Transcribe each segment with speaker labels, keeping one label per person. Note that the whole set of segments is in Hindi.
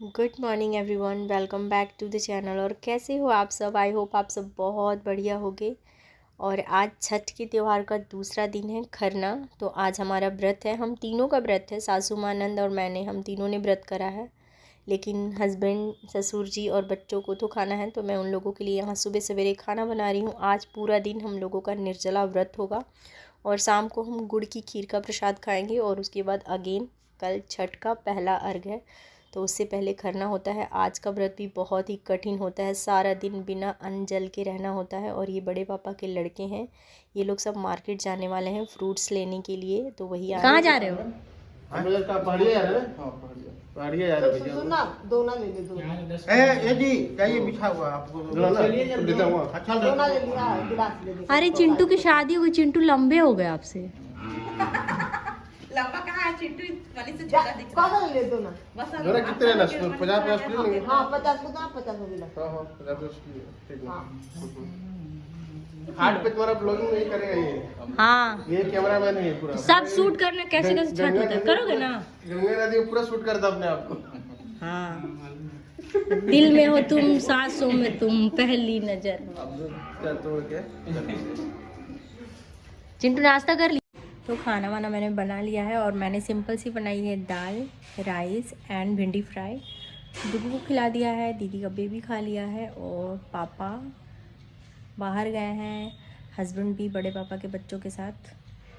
Speaker 1: Good morning everyone, welcome back to the channel. और कैसे हो आप सब? आई होप आप सब बहुत बढ़िया होगे। और आज छठ के त्यौहार का दूसरा दिन है, खरना। तो आज हमारा व्रत है, हम तीनों का व्रत है, सासू माँ, नंद और मैंने, हम तीनों ने व्रत करा है। लेकिन हस्बैंड, ससुर जी और बच्चों को तो खाना है, तो मैं उन लोगों के लिए यहाँ सुबह सवेरे खाना बना रही हूँ। आज पूरा दिन हम लोगों का निर्जला व्रत होगा और शाम को हम गुड़ की खीर का प्रसाद खाएंगे। और उसके बाद अगेन कल छठ का पहला अर्घ है, तो उससे पहले खरना होता है। आज का व्रत भी बहुत ही कठिन होता है, सारा दिन बिना अन्न जल के रहना होता है। और ये बड़े पापा के लड़के हैं, ये लोग सब मार्केट जाने वाले हैं फ्रूट्स लेने के लिए, तो वही
Speaker 2: कहाँ जा रहे हो?
Speaker 3: पहाड़िया जा रहे हैं।
Speaker 4: सुनना दोना ले ले दो।
Speaker 3: ये जी चाहिए बिछा हुआ आपको देता हूँ। अच्छा
Speaker 4: दोना ले लिया, गिलास ले लिया।
Speaker 2: अरे चिंटू की शादी हो गई, चिंटू लंबे हो गए आपसे।
Speaker 5: लंबा कहाँ है चिंटू? वाली से छोटा दिख रहा है।
Speaker 4: कौन ले दो ना?
Speaker 5: बस
Speaker 3: जोरा कितने ना 50 किलो लेंगे।
Speaker 4: हाँ 50 को ना 50 को मिला।
Speaker 3: हां 50 किलो ठीक है। हार्ट पे तुम्हारा ब्लॉगिंग नहीं करेगा ये।
Speaker 2: हाँ,
Speaker 3: ये कैमरामैन है पूरा,
Speaker 2: सब शूट करना कैसे कैसे छठ होता है, करोगे ना?
Speaker 3: गंगा नदी पूरा शूट करता अपने आप को।
Speaker 2: हाँ, दिल में हो तुम, सांसों में तुम, पहली नजर।
Speaker 3: अब तो क्या
Speaker 2: चिंटू नाश्ता कर लिया? तो खाना वाना मैंने बना लिया है और मैंने सिंपल सी बनाई है, दाल, राइस एंड भिंडी फ्राई। दुगू को खिला दिया है, दीदी का बेबी खा लिया है और पापा बाहर गए हैं। हस्बैंड भी बड़े पापा के बच्चों के साथ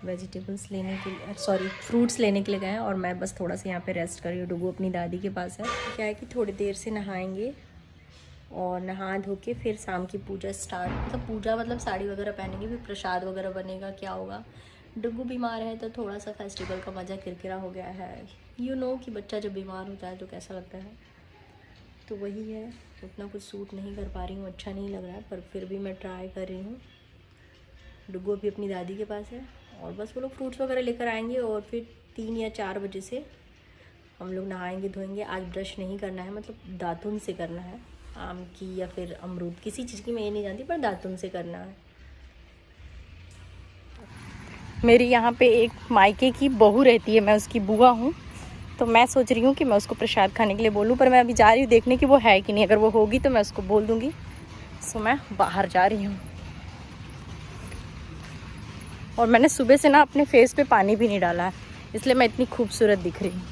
Speaker 2: वेजिटेबल्स लेने के लिए, सॉरी फ्रूट्स लेने के लिए गए हैं। और मैं बस थोड़ा सा यहाँ पे रेस्ट कर रही हूँ, डुगू अपनी दादी के पास है। क्या है कि थोड़ी देर से नहाएंगे और नहा धो के फिर शाम की पूजा स्टार्ट, मतलब पूजा मतलब साड़ी वगैरह पहनेंगे, फिर प्रसाद वगैरह बनेगा, क्या होगा। डुगू बीमार है तो थोड़ा सा फेस्टिवल का मज़ा किरकिरा हो गया है। यू नो कि बच्चा जब बीमार होता है तो कैसा लगता है, तो वही है। उतना कुछ सूट नहीं कर पा रही हूँ, अच्छा नहीं लग रहा है, पर फिर भी मैं ट्राई कर रही हूँ। डुगू अभी अपनी दादी के पास है और बस वो लोग फ्रूट्स वगैरह लेकर आएंगे और फिर 3 या 4 बजे से हम लोग नहाएंगे धोएंगे। आज ब्रश नहीं करना है, मतलब दातुन से करना है, आम की या फिर अमरूद, किसी चीज़ की मैं ये नहीं जानती, पर दातुन से करना है। मेरी यहाँ पे एक मायके की बहू रहती है, मैं उसकी बुआ हूँ, तो मैं सोच रही हूँ कि मैं उसको प्रसाद खाने के लिए बोलूँ, पर मैं अभी जा रही हूँ देखने की वो है कि नहीं। अगर वो होगी तो मैं उसको बोल दूँगी। सो मैं बाहर जा रही हूँ और मैंने सुबह से ना अपने फेस पे पानी भी नहीं डाला है, इसलिए मैं इतनी खूबसूरत दिख रही हूँ।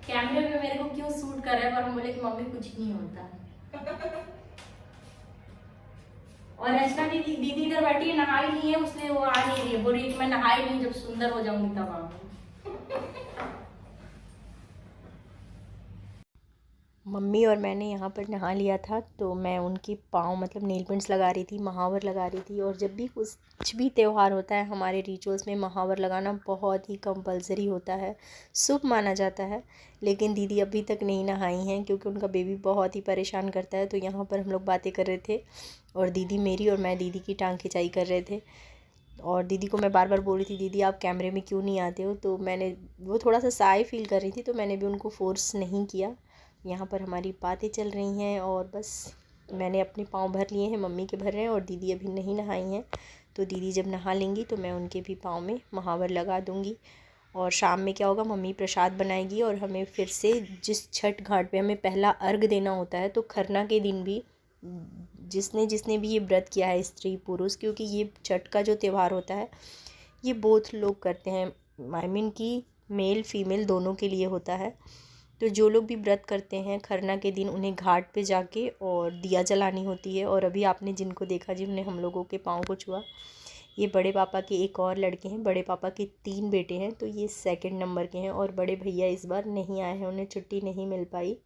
Speaker 2: कैमरे में मेरे को क्यों शूट कर रहा है, पर हम बोले कि मम्मी कुछ नहीं होता। और रचना दीदी इधर बैठी है, नहाई नहीं है, उसने वो आ नहीं रही है, बोल रही है कि मैं नहाई नहीं, जब सुंदर हो जाऊंगी तब आऊंगी।
Speaker 1: मम्मी और मैंने यहाँ पर नहा लिया था, तो मैं उनकी पाँव मतलब नेल पेंट्स लगा रही थी, महावर लगा रही थी। और जब भी कुछ भी त्यौहार होता है हमारे रिचुअल्स में महावर लगाना बहुत ही कंपलसरी होता है, शुभ माना जाता है। लेकिन दीदी अभी तक नहीं नहाई हैं क्योंकि उनका बेबी बहुत ही परेशान करता है। तो यहाँ पर हम लोग बातें कर रहे थे और दीदी मेरी और मैं दीदी की टांग खिंचाई कर रहे थे। और दीदी को मैं बार बार बोल रही थी, दीदी आप कैमरे में क्यों नहीं आते हो। तो मैंने, वो थोड़ा सा साय फील कर रही थी, तो मैंने भी उनको फोर्स नहीं किया। यहाँ पर हमारी बातें चल रही हैं और बस मैंने अपने पाँव भर लिए हैं, मम्मी के भर रहे हैं और दीदी अभी नहीं नहाई हैं। तो दीदी जब नहा लेंगी तो मैं उनके भी पाँव में महावर लगा दूँगी। और शाम में क्या होगा, मम्मी प्रसाद बनाएगी और हमें फिर से जिस छठ घाट पे हमें पहला अर्घ देना होता है, तो खरना के दिन भी जिसने भी ये व्रत किया है, स्त्री पुरुष, क्योंकि ये छठ का जो त्यौहार होता है ये बोथ लोग करते हैं, आई मीन कि मेल फीमेल दोनों के लिए होता है। तो जो लोग भी व्रत करते हैं खरना के दिन, उन्हें घाट पे जाके और दिया जलानी होती है। और अभी आपने जिनको देखा, जिन्होंने हम लोगों के पाँव को छुआ, ये बड़े पापा के एक और लड़के हैं। बड़े पापा के 3 बेटे हैं, तो ये 2nd नंबर के हैं। और बड़े भैया इस बार नहीं आए हैं, उन्हें छुट्टी नहीं मिल पाई।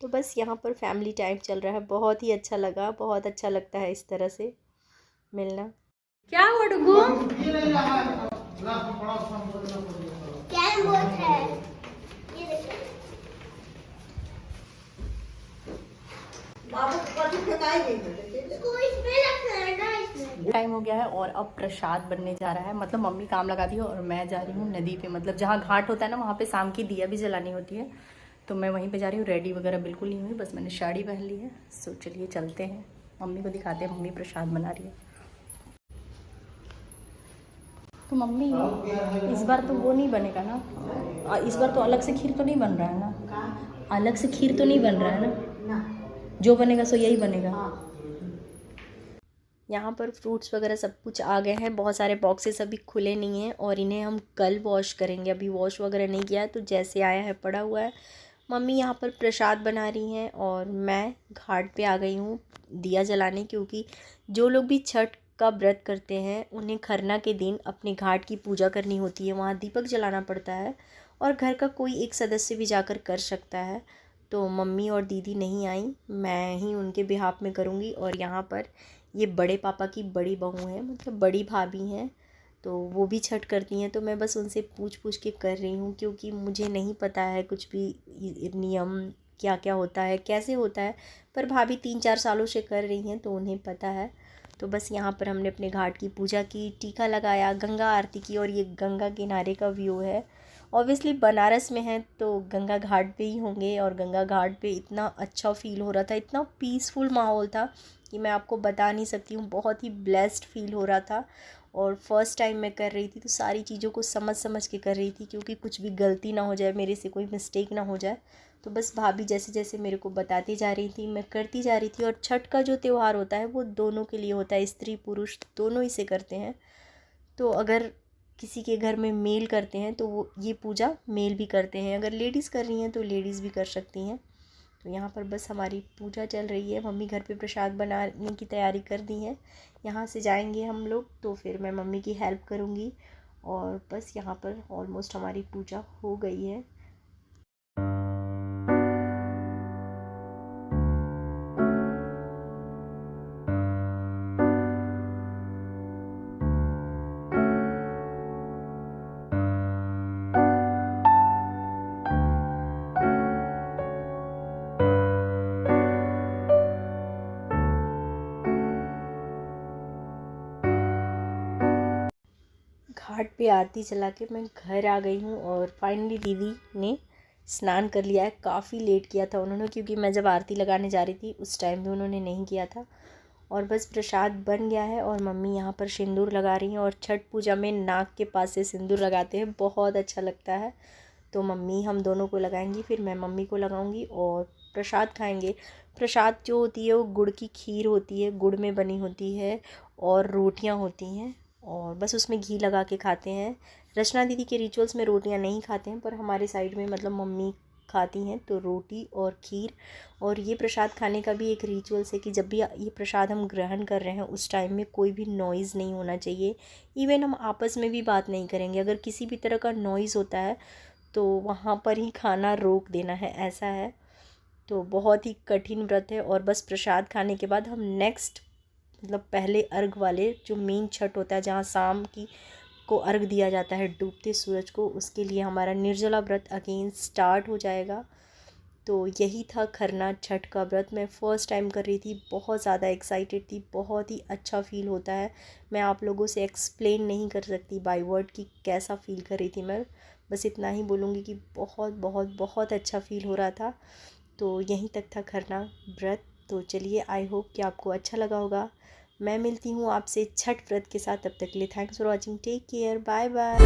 Speaker 1: तो बस यहाँ पर फैमिली टाइम चल रहा है, बहुत ही अच्छा लगा, बहुत अच्छा लगता है इस तरह से मिलना।
Speaker 2: क्या हुआ डुगू? टाइम हो गया है और अब प्रसाद बनने जा रहा है। मतलब मम्मी काम लगा दी है और मैं जा रही हूँ नदी पे, मतलब जहाँ घाट होता है ना, वहाँ पे शाम की दिया भी जलानी होती है, तो मैं वहीं पे जा रही हूँ। रेडी वगैरह बिल्कुल नहीं हुई, बस मैंने साड़ी पहन ली है। सो चलिए चलते हैं। मम्मी को दिखाते हैं, मम्मी प्रसाद बना रही है। तो मम्मी इस बार तो वो नहीं बनेगा ना, इस बार तो अलग से खीर तो नहीं बन रहा है ना, अलग से खीर तो नहीं बन रहा है ना, जो बनेगा सो यही बनेगा।
Speaker 1: यहाँ पर फ्रूट्स वगैरह सब कुछ आ गए हैं, बहुत सारे बॉक्सेस अभी खुले नहीं हैं और इन्हें हम कल वॉश करेंगे, अभी वॉश वगैरह नहीं किया है, तो जैसे आया है पड़ा हुआ है। मम्मी यहाँ पर प्रसाद बना रही हैं और मैं घाट पे आ गई हूँ दिया जलाने, क्योंकि जो लोग भी छठ का व्रत करते हैं उन्हें खरना के दिन अपने घाट की पूजा करनी होती है, वहाँ दीपक जलाना पड़ता है और घर का कोई एक सदस्य भी जाकर कर सकता है। तो मम्मी और दीदी नहीं आई, मैं ही उनके बिहाफ में करूँगी। और यहाँ पर ये बड़े पापा की बड़ी बहू हैं, मतलब बड़ी भाभी हैं, तो वो भी छठ करती हैं, तो मैं बस उनसे पूछ के कर रही हूँ, क्योंकि मुझे नहीं पता है कुछ भी नियम क्या क्या होता है, कैसे होता है, पर भाभी 3-4 सालों से कर रही हैं तो उन्हें पता है। तो बस यहाँ पर हमने अपने घाट की पूजा की, टीका लगाया, गंगा आरती की, और ये गंगा किनारे का व्यू है। ऑब्वियसली बनारस में है तो गंगा घाट पे ही होंगे, और गंगा घाट पे इतना अच्छा फ़ील हो रहा था, इतना पीसफुल माहौल था कि मैं आपको बता नहीं सकती हूँ, बहुत ही ब्लेस्ड फ़ील हो रहा था। और फर्स्ट टाइम मैं कर रही थी तो सारी चीज़ों को समझ के कर रही थी, क्योंकि कुछ भी गलती ना हो जाए, मेरे से कोई मिस्टेक ना हो जाए। तो बस भाभी जैसे जैसे मेरे को बताती जा रही थी मैं करती जा रही थी। और छठ का जो त्यौहार होता है वो दोनों के लिए होता है, स्त्री पुरुष दोनों ही से करते हैं। तो अगर किसी के घर में मेल करते हैं तो वो ये पूजा मेल भी करते हैं, अगर लेडीज़ कर रही हैं तो लेडीज़ भी कर सकती हैं। तो यहाँ पर बस हमारी पूजा चल रही है, मम्मी घर पे प्रसाद बनाने की तैयारी कर दी है। यहाँ से जाएंगे हम लोग तो फिर मैं मम्मी की हेल्प करूँगी, और बस यहाँ पर ऑलमोस्ट हमारी पूजा हो गई है। घाट पे आरती चला के मैं घर आ गई हूँ, और फाइनली दीदी ने स्नान कर लिया है। काफ़ी लेट किया था उन्होंने, क्योंकि मैं जब आरती लगाने जा रही थी उस टाइम भी उन्होंने नहीं किया था। और बस प्रसाद बन गया है, और मम्मी यहाँ पर सिंदूर लगा रही हैं, और छठ पूजा में नाक के पास से सिंदूर लगाते हैं, बहुत अच्छा लगता है। तो मम्मी हम दोनों को लगाएंगी, फिर मैं मम्मी को लगाऊंगी और प्रसाद खाएंगे। प्रसाद जो होती है वो गुड़ की खीर होती है, गुड़ में बनी होती है, और रोटियां होती हैं, और बस उसमें घी लगा के खाते हैं। रचना दीदी के रिचुअल्स में रोटियां नहीं खाते हैं, पर हमारे साइड में मतलब मम्मी खाती हैं, तो रोटी और खीर। और ये प्रसाद खाने का भी एक रिचुअल्स है कि जब भी ये प्रसाद हम ग्रहण कर रहे हैं उस टाइम में कोई भी नॉइज़ नहीं होना चाहिए, इवन हम आपस में भी बात नहीं करेंगे। अगर किसी भी तरह का नॉइज़ होता है तो वहाँ पर ही खाना रोक देना है, ऐसा है। तो बहुत ही कठिन व्रत है। और बस प्रसाद खाने के बाद हम नेक्स्ट मतलब पहले अर्घ वाले जो मेन छठ होता है, जहाँ शाम की को अर्घ दिया जाता है डूबते सूरज को, उसके लिए हमारा निर्जला व्रत अगेन स्टार्ट हो जाएगा। तो यही था खरना छठ का व्रत। मैं फ़र्स्ट टाइम कर रही थी, बहुत ज़्यादा एक्साइटेड थी, बहुत ही अच्छा फ़ील होता है। मैं आप लोगों से एक्सप्लेन नहीं कर सकती बाय वर्ड कि कैसा फ़ील कर रही थी मैं, बस इतना ही बोलूँगी कि बहुत बहुत बहुत अच्छा फ़ील हो रहा था। तो यहीं तक था खरना व्रत। तो चलिए, आई होप कि आपको अच्छा लगा होगा। मैं मिलती हूँ आपसे छठ व्रत के साथ, तब तक के लिए thanks for watching, take care, bye bye.